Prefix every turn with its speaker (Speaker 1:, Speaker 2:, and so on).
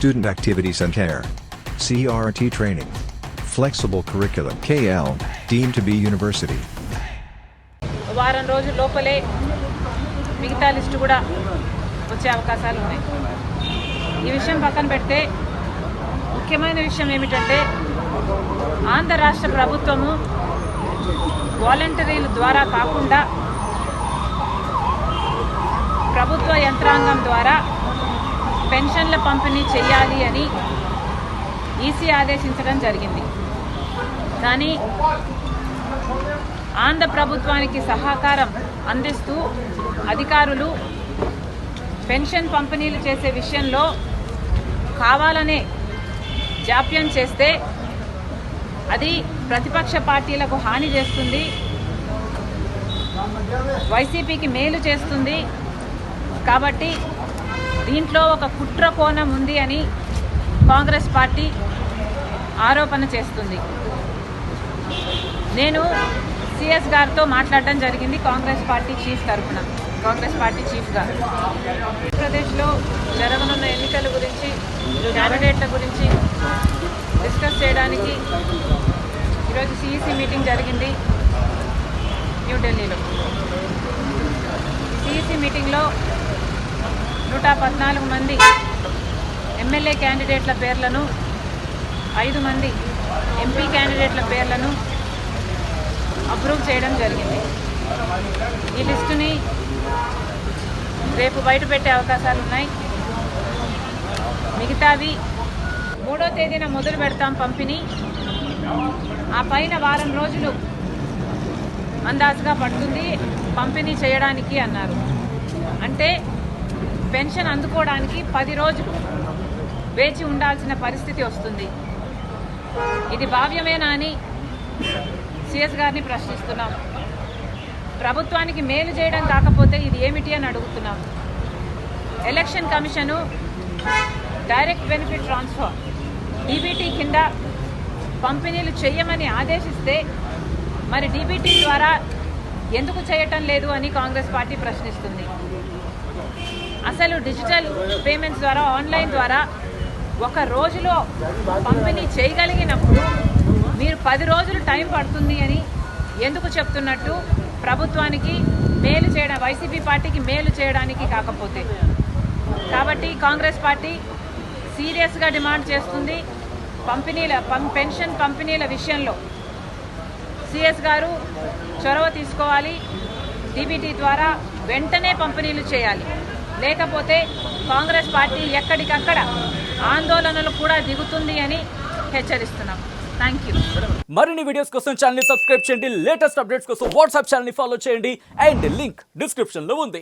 Speaker 1: Student Activities and Care. CRT Training. Flexible Curriculum. KL, deemed to be University.
Speaker 2: వారం రోజుల లోపలే మిగతా list కూడా వచ్చే అవకాశాలు ఉన్నాయి. ఈ విషయం పక్కన పెడితే ముఖ్యమైన విషయం ఏమిటంటే ఆంధ్ర రాష్ట్ర ప్రభుత్వము వాలంటీర్ల ద్వారా కాకుండా ప్రభుత్వ యంత్రాంగం ద్వారా పెన్షన్ల పంపిణీ చేయాలి అని ఈసీ ఆదేశించడం జరిగింది. కానీ ఆంధ్ర ప్రభుత్వానికి సహకారం అందిస్తూ అధికారులు పెన్షన్ పంపిణీలు చేసే విషయంలో కావాలనే జాప్యం చేస్తే అది ప్రతిపక్ష పార్టీలకు హాని చేస్తుంది, వైసీపీకి మేలు చేస్తుంది. కాబట్టి దీంట్లో ఒక కుట్ర కోణం ఉంది అని కాంగ్రెస్ పార్టీ ఆరోపణ చేస్తుంది. నేను సిఎస్ గారితో మాట్లాడడం జరిగింది, కాంగ్రెస్ పార్టీ చీఫ్ తరఫున, కాంగ్రెస్ పార్టీ చీఫ్ గారు. ఆంధ్రప్రదేశ్లో జరగనున్న ఎన్నికల గురించి, క్యాండిడేట్ల గురించి డిస్కస్ చేయడానికి ఈరోజు సిఈసి మీటింగ్ జరిగింది న్యూఢిల్లీలో. సిఈసి మీటింగ్లో 114 మంది ఎమ్మెల్యే క్యాండిడేట్ల పేర్లను, 5 మంది ఎంపీ క్యాండిడేట్ల పేర్లను అప్రూవ్ చేయడం జరిగింది. ఈ లిస్టుని రేపు బయట పెట్టే అవకాశాలు ఉన్నాయి. మిగతావి 3వ తేదీన మొదలు పెడతాం పంపిణీ. ఆ పైన వారం రోజులు అందాజుగా పడుతుంది పంపిణీ చేయడానికి అన్నారు. అంటే పెన్షన్ అందుకోవడానికి 10 రోజులు వేచి ఉండాల్సిన పరిస్థితి వస్తుంది. ఇది భావ్యమేనా అని సిఎస్ గారిని ప్రశ్నిస్తున్నాం. ప్రభుత్వానికి మేలు చేయడం కాకపోతే ఇది ఏమిటి అని అడుగుతున్నాం. Election commission direct benefit transfer DBT కింద పంపిణీలు చేయమని ఆదేశిస్తే మరి డీబీటీ ద్వారా ఎందుకు చేయటం లేదు అని కాంగ్రెస్ పార్టీ ప్రశ్నిస్తుంది. అసలు డిజిటల్ పేమెంట్స్ ద్వారా, ఆన్లైన్ ద్వారా ఒక రోజులో పంపిణీ చేయగలిగినప్పుడు మీరు 10 రోజులు టైం పడుతుంది అని ఎందుకు చెప్తున్నట్టు? ప్రభుత్వానికి మేలు చేయడం, వైసీపీ పార్టీకి మేలు చేయడానికి కాకపోతే. కాబట్టి కాంగ్రెస్ పార్టీ సీరియస్గా డిమాండ్ చేస్తుంది, పెన్షన్ పంపిణీల విషయంలో సిఎస్ గారు చొరవ తీసుకోవాలి, డీబీటీ ద్వారా వెంటనే పంపిణీలు చేయాలి. లేకపోతే కాంగ్రెస్ పార్టీ ఎక్కడికక్కడ ఆందోళనలు కూడా దిగుతుంది అని హెచ్చరిస్తున్నాం. Thank you.
Speaker 3: మరిన్ని వీడియోస్ కోసం ఛానల్ ని సబ్స్క్రైబ్ చేయండి, లేటెస్ట్ అప్డేట్స్ కోసం వాట్సాప్ ఛానల్ ని ఫాలో చేయండి అండ్ లింక్ డిస్క్రిప్షన్ లో ఉంది.